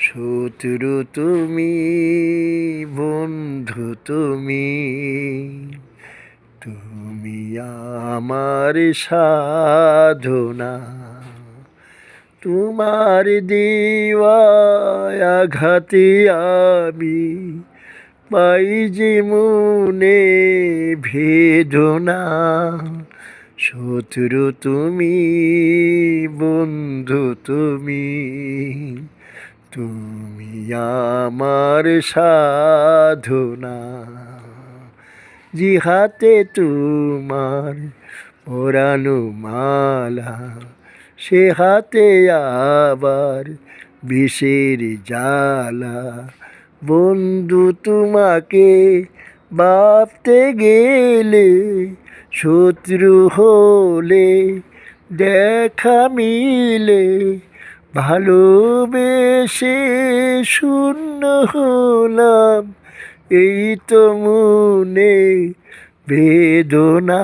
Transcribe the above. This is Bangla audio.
শত্রু তুমি, বন্ধু তুমি, তুমি আমার সাধনা। তোমার দেওয়ায় আঘাতে আমি পাই যে মনে বেদনা। শত্রু তুমি, বন্ধু তুমি, তুমি আমার সাধনা। যে হাতে তোমার পরানো মালা, সে হাতে আবার বিষের জ্বালা। বন্ধু তোমাকে ভাবতে গেলে শত্রু হলে দেখা মিলে। ভালোবেসে শূন্য হলাম, এই তো মনে বেদনা।